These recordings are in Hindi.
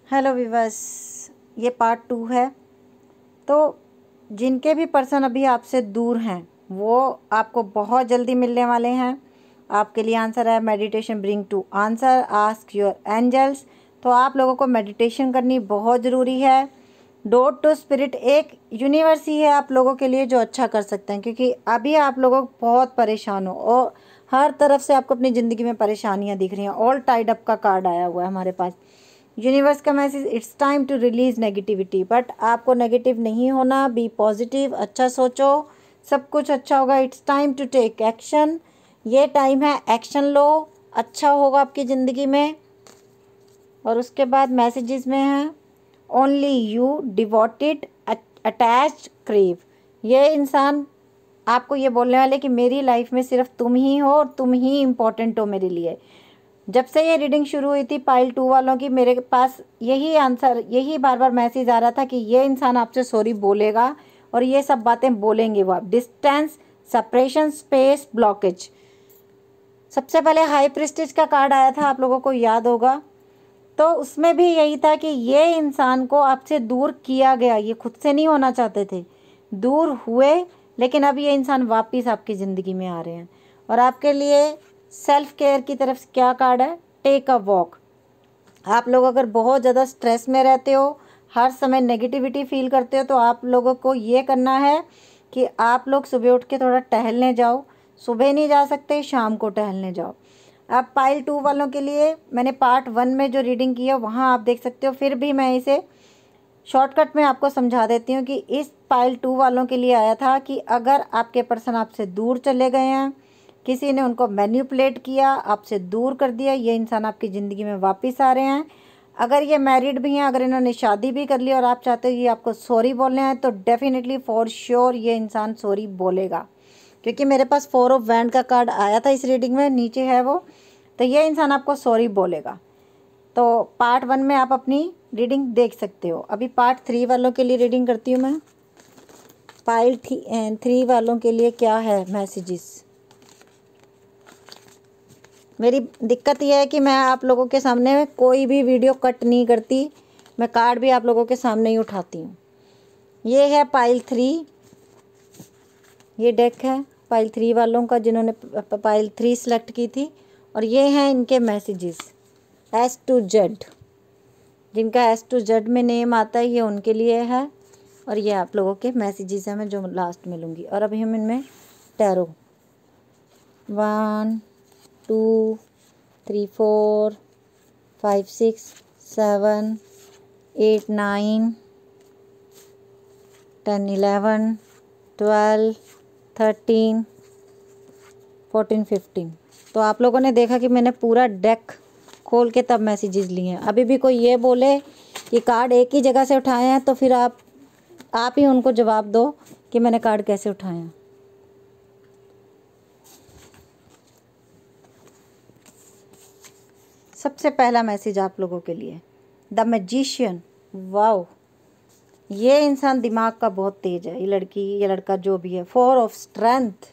हेलो विवर्स, ये पार्ट 2 है। तो जिनके भी पर्सन अभी आपसे दूर हैं वो आपको बहुत जल्दी मिलने वाले हैं। आपके लिए आंसर है meditation bring to answer, ask your angels. तो आप लोगों को मेडिटेशन करनी बहुत ज़रूरी है। डोर टू स्पिरिट एक यूनिवर्स ही है आप लोगों के लिए जो अच्छा कर सकते हैं, क्योंकि अभी आप लोग बहुत परेशान हो और हर तरफ से आपको अपनी ज़िंदगी में परेशानियां दिख रही हैं। ऑल टाइड अप का कार्ड आया हुआ है हमारे पास। यूनिवर्स का message, it's time to release negativity. But आपको नेगेटिव नहीं होना, बी पॉजिटिव, अच्छा सोचो, सब कुछ अच्छा होगा। It's time to take action. ये टाइम है, एक्शन लो, अच्छा होगा आपकी ज़िंदगी में। और उसके बाद मैसेजेस में है only you devoted attached crave. ये इंसान आपको ये बोलने वाले कि मेरी लाइफ में सिर्फ तुम ही हो और तुम ही इम्पोर्टेंट हो मेरे लिए। जब से ये रीडिंग शुरू हुई थी पाइल 2 वालों की, मेरे पास यही आंसर, यही बार बार मैसेज आ रहा था कि ये इंसान आपसे सॉरी बोलेगा और ये सब बातें बोलेंगे वो। आप डिस्टेंस, सेपरेशन, स्पेस, ब्लॉकेज। सबसे पहले हाई प्रिस्टेज का कार्ड आया था, आप लोगों को याद होगा। तो उसमें भी यही था कि ये इंसान को आपसे दूर किया गया, ये खुद से नहीं होना चाहते थे, दूर हुए, लेकिन अब ये इंसान वापस आपकी ज़िंदगी में आ रहे हैं। और आपके लिए सेल्फ केयर की तरफ से क्या कार्ड है, टेक अ वॉक। आप लोग अगर बहुत ज़्यादा स्ट्रेस में रहते हो, हर समय नेगेटिविटी फील करते हो, तो आप लोगों को ये करना है कि आप लोग सुबह उठ के थोड़ा टहलने जाओ। सुबह नहीं जा सकते, शाम को टहलने जाओ। अब पाइल 2 वालों के लिए मैंने पार्ट 1 में जो रीडिंग की है वहाँ आप देख सकते हो, फिर भी मैं इसे शॉर्टकट में आपको समझा देती हूँ कि इस पाइल 2 वालों के लिए आया था कि अगर आपके पर्सन आपसे दूर चले गए हैं, किसी ने उनको मैनिपुलेट किया, आपसे दूर कर दिया, ये इंसान आपकी ज़िंदगी में वापस आ रहे हैं। अगर ये मैरिड भी हैं, अगर इन्होंने शादी भी कर ली और आप चाहते हो कि आपको सॉरी बोलने हैं, तो डेफिनेटली फॉर श्योर ये इंसान सॉरी बोलेगा, क्योंकि मेरे पास 4 ऑफ वैंड का कार्ड आया था इस रीडिंग में, नीचे है वो। तो ये इंसान आपको सॉरी बोलेगा। तो पार्ट 1 में आप अपनी रीडिंग देख सकते हो। अभी पार्ट 3 वालों के लिए रीडिंग करती हूँ मैं। पाइल 3 वालों के लिए क्या है मैसेजेस। मेरी दिक्कत यह है कि मैं आप लोगों के सामने कोई भी वीडियो कट नहीं करती, मैं कार्ड भी आप लोगों के सामने ही उठाती हूँ। ये है पाइल 3, ये डेक है पाइल 3 वालों का जिन्होंने पाइल 3 सेलेक्ट की थी। और ये हैं इनके मैसेजेस। एस टू जेड, जिनका एस टू जेड में नेम आता है, ये उनके लिए है। और ये आप लोगों के मैसेजेस हैं, मैं जो लास्ट में लूँगी। और अभी हम इनमें टैरो 1 2 3 4 5 6 7 8 9 10 11 12 13 14 15। तो आप लोगों ने देखा कि मैंने पूरा डेक खोल के तब मैसेजेस लिए हैं। अभी भी कोई ये बोले कि कार्ड एक ही जगह से उठाए हैं, तो फिर आप ही उनको जवाब दो कि मैंने कार्ड कैसे उठाए हैं। सबसे पहला मैसेज आप लोगों के लिए, द मैजिशियन। वाओ, ये इंसान दिमाग का बहुत तेज है, ये लड़की ये लड़का जो भी है। 4 of strength,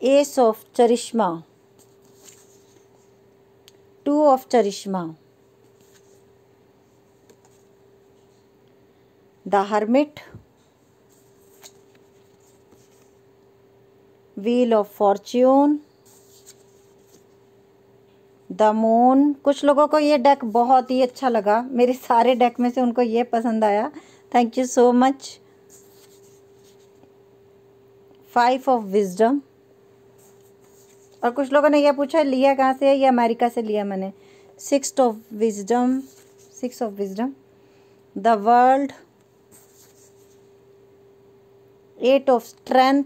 S of चरिश्मा, 2 of चरिश्मा, the hermit, wheel of Fortune, the moon. कुछ लोगों को ये डेक बहुत ही अच्छा लगा, मेरे सारे डेक में से उनको ये पसंद आया, thank you so much. 5 of wisdom. और कुछ लोगों ने ये पूछा लिया कहाँ से है, ये अमेरिका से लिया मैंने। 6 of wisdom, 6 of wisdom, the world, 8 of strength,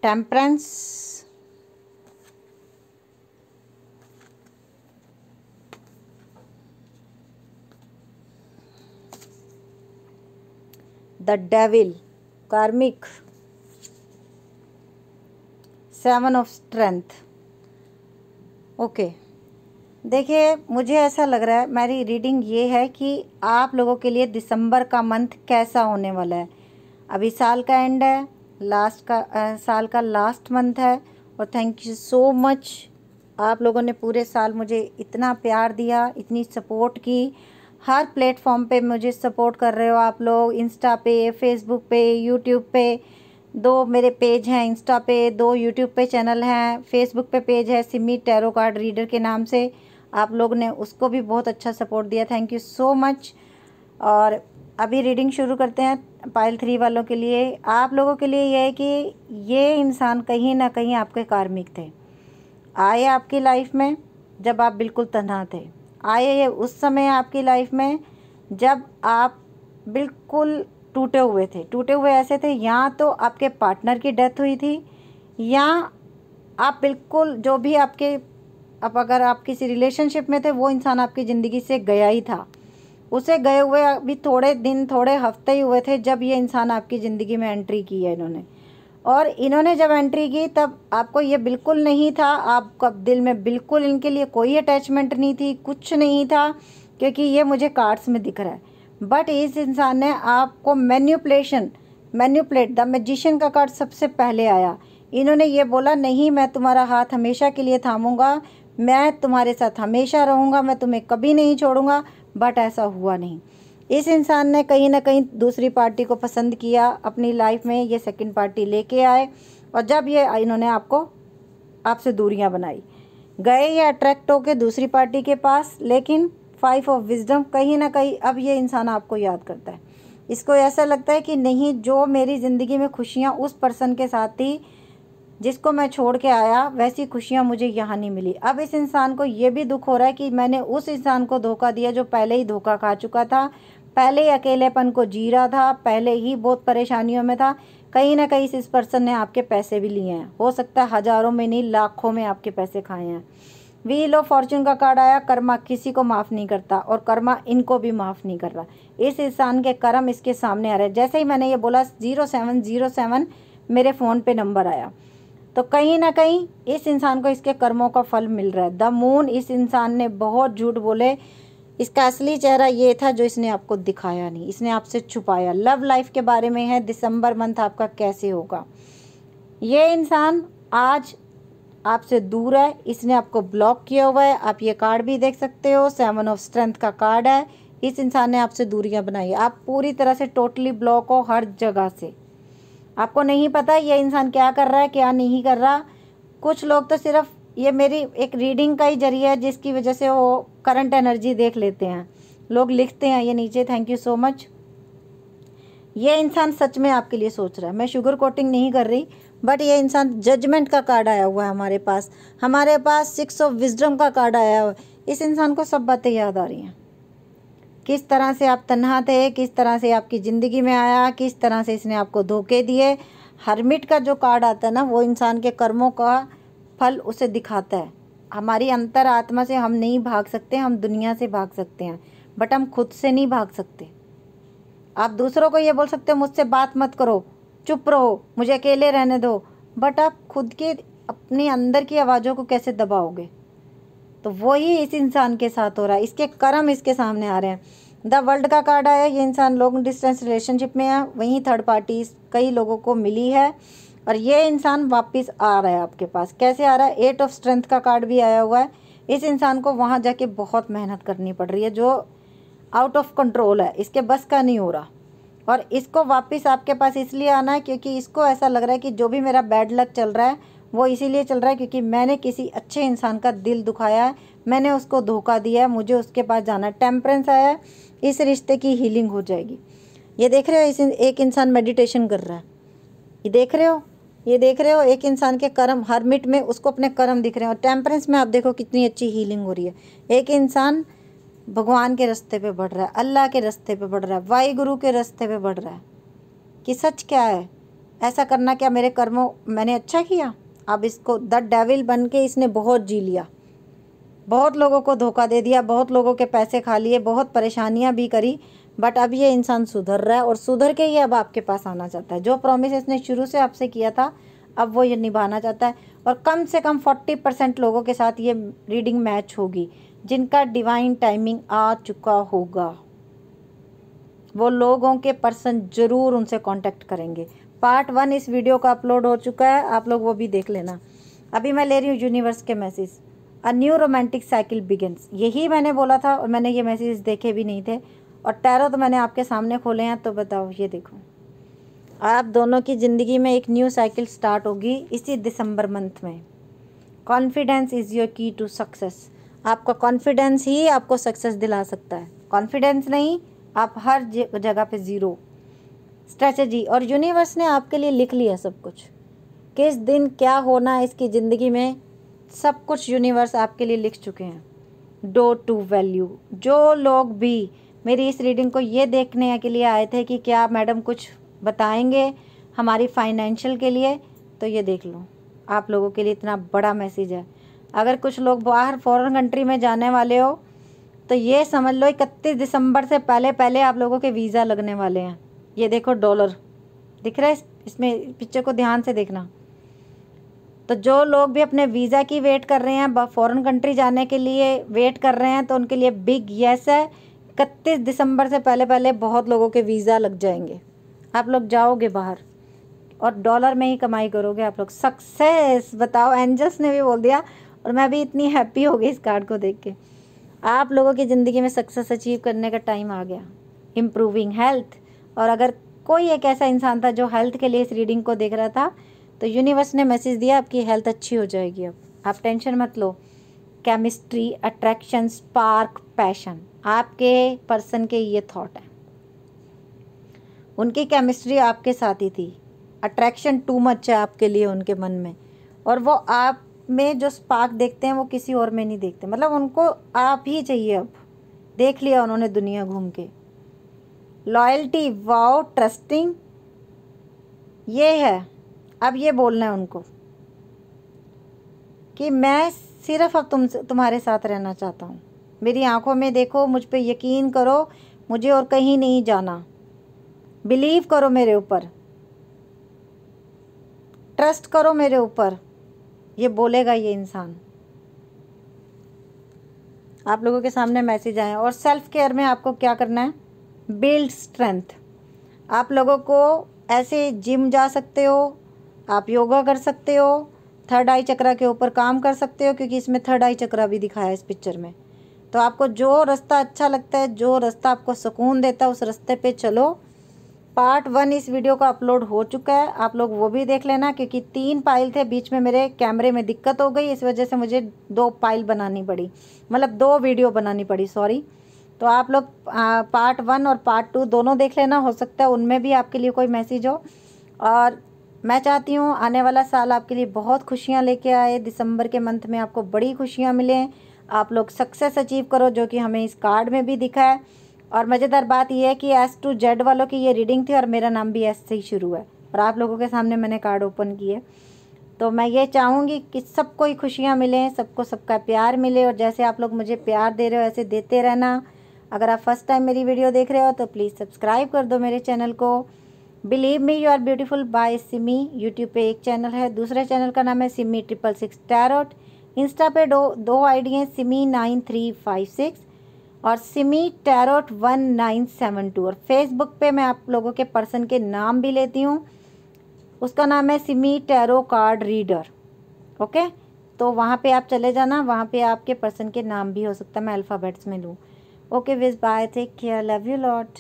temperance, the devil, कार्मिक, 7 ऑफ स्ट्रेंथ। ओके, देखिए मुझे ऐसा लग रहा है, मेरी रीडिंग ये है कि आप लोगों के लिए दिसंबर का मंथ कैसा होने वाला है। अभी साल का एंड है, साल का लास्ट मंथ है, और थैंक यू सो मच। आप लोगों ने पूरे साल मुझे इतना प्यार दिया, इतनी सपोर्ट की। हर प्लेटफॉर्म पे मुझे सपोर्ट कर रहे हो आप लोग, इंस्टा पे, फेसबुक पे, यूट्यूब पे। 2 मेरे पेज हैं इंस्टा पे, 2 यूट्यूब पे चैनल हैं, फेसबुक पे पेज है सिमी टैरो कार्ड रीडर के नाम से। आप लोग ने उसको भी बहुत अच्छा सपोर्ट दिया, थैंक यू सो मच। और अभी रीडिंग शुरू करते हैं पाइल 3 वालों के लिए। आप लोगों के लिए ये है कि ये इंसान कहीं ना कहीं आपके कार्मिक थे, आए आपकी लाइफ में जब आप बिल्कुल तन्हा थे, आए ये उस समय आपकी लाइफ में जब आप बिल्कुल टूटे हुए थे। टूटे हुए ऐसे थे, या तो आपके पार्टनर की डेथ हुई थी, या आप बिल्कुल जो भी आपके, अब अगर आप किसी रिलेशनशिप में थे वो इंसान आपकी ज़िंदगी से गया ही था। उसे गए हुए अभी थोड़े दिन, थोड़े हफ्ते ही हुए थे जब ये इंसान आपकी ज़िंदगी में एंट्री की है इन्होंने। और इन्होंने जब एंट्री की तब आपको ये बिल्कुल नहीं था, आपका दिल में बिल्कुल इनके लिए कोई अटैचमेंट नहीं थी, कुछ नहीं था, क्योंकि ये मुझे कार्ड्स में दिख रहा है। बट इस इंसान ने आपको मैन्युपुलेट, द मैजिशियन का कार्ड सबसे पहले आया। इन्होंने ये बोला, नहीं मैं तुम्हारा हाथ हमेशा के लिए थामूंगा, मैं तुम्हारे साथ हमेशा रहूँगा, मैं तुम्हें कभी नहीं छोड़ूंगा। बट ऐसा हुआ नहीं। इस इंसान ने कहीं ना कहीं दूसरी पार्टी को पसंद किया अपनी लाइफ में, ये सेकंड पार्टी लेके आए, और जब ये इन्होंने आपसे दूरियां बनाई, गए ये अट्रैक्ट होके दूसरी पार्टी के पास। लेकिन 5 ऑफ विजडम, कहीं ना कहीं अब ये इंसान आपको याद करता है। इसको ऐसा लगता है कि नहीं, जो मेरी ज़िंदगी में खुशियाँ उस पर्सन के साथ थी जिसको मैं छोड़ के आया, वैसी खुशियाँ मुझे यहाँ नहीं मिली। अब इस इंसान को ये भी दुख हो रहा है कि मैंने उस इंसान को धोखा दिया जो पहले ही धोखा खा चुका था, पहले ही अकेलेपन को जी रहा था, पहले ही बहुत परेशानियों में था। कहीं ना कहीं इस पर्सन ने आपके पैसे भी लिए हैं, हो सकता है हज़ारों में नहीं लाखों में आपके पैसे खाए हैं। व्हील ऑफ फॉर्चून का कार्ड आया। कर्मा किसी को माफ़ नहीं करता, और कर्मा इनको भी माफ़ नहीं कर रहा। इस इंसान के कर्म इसके सामने आ रहे हैं। जैसे ही मैंने ये बोला 0707 मेरे फ़ोन पे नंबर आया, तो कहीं ना कहीं इस इंसान को इसके कर्मों का फल मिल रहा है। द मून, इस इंसान ने बहुत झूठ बोले, इसका असली चेहरा ये था जो इसने आपको दिखाया नहीं, इसने आपसे छुपाया। लव लाइफ के बारे में है, दिसंबर मंथ आपका कैसे होगा। ये इंसान आज आपसे दूर है, इसने आपको ब्लॉक किया हुआ है। आप ये कार्ड भी देख सकते हो, 7 ऑफ स्ट्रेंथ का कार्ड है। इस इंसान ने आपसे दूरियां बनाई, आप पूरी तरह से टोटली ब्लॉक हो हर जगह से। आपको नहीं पता ये इंसान क्या कर रहा है, क्या नहीं कर रहा। कुछ लोग तो सिर्फ ये मेरी एक रीडिंग का ही जरिया है, जिसकी वजह से वो करंट एनर्जी देख लेते हैं। लोग लिखते हैं ये नीचे, थैंक यू सो मच। ये इंसान सच में आपके लिए सोच रहा है, मैं शुगर कोटिंग नहीं कर रही, बट ये इंसान, जजमेंट का कार्ड आया हुआ है हमारे पास 6 ऑफ विजडम का कार्ड आया हुआ है। इस इंसान को सब बातें याद आ रही हैं, किस तरह से आप तन्हा थे, किस तरह से आपकी ज़िंदगी में आया, किस तरह से इसने आपको धोखे दिए। हर्मिट का जो कार्ड आता है ना, वो इंसान के कर्मों का फल उसे दिखाता है। हमारी अंतर आत्मा से हम नहीं भाग सकते, हम दुनिया से भाग सकते हैं, बट हम खुद से नहीं भाग सकते। आप दूसरों को ये बोल सकते हो मुझसे बात मत करो, चुप रहो, मुझे अकेले रहने दो, बट आप खुद के अपने अंदर की आवाज़ों को कैसे दबाओगे। तो वही इस इंसान के साथ हो रहा है, इसके कर्म इसके सामने आ रहे हैं। द वर्ल्ड का कार्ड आया। ये इंसान लॉन्ग डिस्टेंस रिलेशनशिप में है, वहीं थर्ड पार्टी कई लोगों को मिली है, और ये इंसान वापस आ रहा है आपके पास। कैसे आ रहा है, 8 ऑफ स्ट्रेंथ का कार्ड भी आया हुआ है। इस इंसान को वहाँ जाके बहुत मेहनत करनी पड़ रही है, जो आउट ऑफ कंट्रोल है, इसके बस का नहीं हो रहा। और इसको वापस आपके पास इसलिए आना है क्योंकि इसको ऐसा लग रहा है कि जो भी मेरा बैड लक चल रहा है वो इसीलिए चल रहा है क्योंकि मैंने किसी अच्छे इंसान का दिल दुखाया है, मैंने उसको धोखा दिया है, मुझे उसके पास जाना है। टेम्परेंस आया है, इस रिश्ते की हीलिंग हो जाएगी। ये देख रहे हो, एक इंसान मेडिटेशन कर रहा है, ये देख रहे हो एक इंसान के कर्म, हर्मिट में उसको अपने कर्म दिख रहे हैं, और टेम्परेंस में आप देखो कितनी अच्छी हीलिंग हो रही है। एक इंसान भगवान के रास्ते पे बढ़ रहा है, अल्लाह के रास्ते पे बढ़ रहा है, वाहिगुरु के रास्ते पे बढ़ रहा है कि सच क्या है, ऐसा करना क्या मेरे कर्मों, मैंने अच्छा किया। अब इसको द डेविल बन के इसने बहुत जी लिया, बहुत लोगों को धोखा दे दिया, बहुत लोगों के पैसे खा लिए, बहुत परेशानियां भी करी, बट अब ये इंसान सुधर रहा है, और सुधर के ही अब आपके पास आना चाहता है। जो प्रॉमिस इसने शुरू से आपसे किया था अब वो ये निभाना चाहता है, और कम से कम 40% लोगों के साथ ये रीडिंग मैच होगी जिनका डिवाइन टाइमिंग आ चुका होगा। वो लोगों के पर्सन ज़रूर उनसे कांटेक्ट करेंगे। पार्ट 1 इस वीडियो का अपलोड हो चुका है, आप लोग वो भी देख लेना। अभी मैं ले रही हूँ यूनिवर्स के message. A new romantic cycle begins, यही मैंने बोला था और मैंने ये मैसेज देखे भी नहीं थे और टैरो तो मैंने आपके सामने खोले हैं। तो बताओ, ये देखो, आप दोनों की ज़िंदगी में एक न्यू साइकिल स्टार्ट होगी इसी दिसंबर मंथ में। कॉन्फिडेंस इज़ योर की टू सक्सेस। आपका कॉन्फिडेंस ही आपको सक्सेस दिला सकता है। कॉन्फिडेंस नहीं, आप हर जगह पे ज़ीरो। स्ट्रेटजी, और यूनिवर्स ने आपके लिए लिख लिया सब कुछ, किस दिन क्या होना है इसकी ज़िंदगी में, सब कुछ यूनिवर्स आपके लिए लिख चुके हैं। Do to value. जो लोग भी मेरी इस रीडिंग को ये देखने के लिए आए थे कि क्या मैडम कुछ बताएंगे हमारी फाइनेंशियल के लिए, तो ये देख लो, आप लोगों के लिए इतना बड़ा मैसेज है। अगर कुछ लोग बाहर फॉरेन कंट्री में जाने वाले हो तो ये समझ लो 31 दिसंबर से पहले पहले आप लोगों के वीज़ा लगने वाले हैं। ये देखो डॉलर दिख रहा है इसमें, पिक्चर को ध्यान से देखना। तो जो लोग भी अपने वीज़ा की वेट कर रहे हैं, फॉरेन कंट्री जाने के लिए वेट कर रहे हैं, तो उनके लिए बिग यस है। 31 दिसंबर से पहले पहले बहुत लोगों के वीज़ा लग जाएंगे, आप लोग जाओगे बाहर और डॉलर में ही कमाई करोगे आप लोग। सक्सेस, बताओ, एंजल्स ने भी बोल दिया और मैं भी इतनी हैप्पी हो गई इस कार्ड को देख के। आप लोगों की ज़िंदगी में सक्सेस अचीव करने का टाइम आ गया। इम्प्रूविंग हेल्थ, और अगर कोई एक ऐसा इंसान था जो हेल्थ के लिए इस रीडिंग को देख रहा था, तो यूनिवर्स ने मैसेज दिया आपकी हेल्थ अच्छी हो जाएगी। अब आप टेंशन मत लो। केमिस्ट्री, अट्रैक्शन, स्पार्क, पैशन, आपके पर्सन के ये थॉट है, उनकी केमिस्ट्री आपके साथ ही थी। अट्रैक्शन टू मच है आपके लिए उनके मन में, और वो आप में जो स्पार्क देखते हैं वो किसी और में नहीं देखते, मतलब उनको आप ही चाहिए। अब देख लिया उन्होंने दुनिया घूम के। लॉयल्टी, वाओ, ट्रस्टिंग, ये है। अब ये बोलना है उनको कि मैं सिर्फ अब तुम्हारे साथ रहना चाहता हूँ। मेरी आंखों में देखो, मुझ पे यकीन करो, मुझे और कहीं नहीं जाना। बिलीव करो मेरे ऊपर, ट्रस्ट करो मेरे ऊपर। ये बोलेगा ये इंसान। आप लोगों के सामने मैसेज आए। और सेल्फ केयर में आपको क्या करना है? Build strength. आप लोगों को ऐसे जिम जा सकते हो, आप योगा कर सकते हो, थर्ड आई चक्रा के ऊपर काम कर सकते हो, क्योंकि इसमें थर्ड आई चक्रा भी दिखाया है इस पिक्चर में। तो आपको जो रास्ता अच्छा लगता है, जो रास्ता आपको सुकून देता है, उस रास्ते पे चलो। पार्ट 1 इस वीडियो का अपलोड हो चुका है, आप लोग वो भी देख लेना, क्योंकि 3 फाइल थे, बीच में मेरे कैमरे में दिक्कत हो गई, इस वजह से मुझे 2 फाइल बनानी पड़ी, मतलब 2 वीडियो बनानी पड़ी, सॉरी। तो आप लोग पार्ट 1 और पार्ट 2 दोनों देख लेना, हो सकता है उनमें भी आपके लिए कोई मैसेज हो। और मैं चाहती हूँ आने वाला साल आपके लिए बहुत खुशियाँ लेके आए। दिसंबर के मंथ में आपको बड़ी खुशियाँ मिलें, आप लोग सक्सेस अचीव करो, जो कि हमें इस कार्ड में भी दिखा है। और मज़ेदार बात यह है कि S to Z वालों की ये रीडिंग थी और मेरा नाम भी S से ही शुरू है, और आप लोगों के सामने मैंने कार्ड ओपन किए। तो मैं ये चाहूँगी कि सबको ही खुशियाँ मिलें, सबको सबका प्यार मिले, और जैसे आप लोग मुझे प्यार दे रहे हो ऐसे देते रहना। अगर आप फर्स्ट टाइम मेरी वीडियो देख रहे हो तो प्लीज़ सब्सक्राइब कर दो मेरे चैनल को। Believe me you are beautiful by Simi. YouTube पे एक चैनल है, दूसरे चैनल का नाम है सिमी 666 टैरोट। इंस्टा पे दो आईडी हैं, सिमी 9356 और सिमी टैरोट 1972। और फेसबुक पे मैं आप लोगों के पर्सन के नाम भी लेती हूँ, उसका नाम है Simi tarot card reader. Okay, तो वहाँ पे आप चले जाना, वहाँ पे आपके पर्सन के नाम भी हो सकता है मैं अल्फ़ाबेट्स में लूँ। ओके विज, bye, take care, love you lot.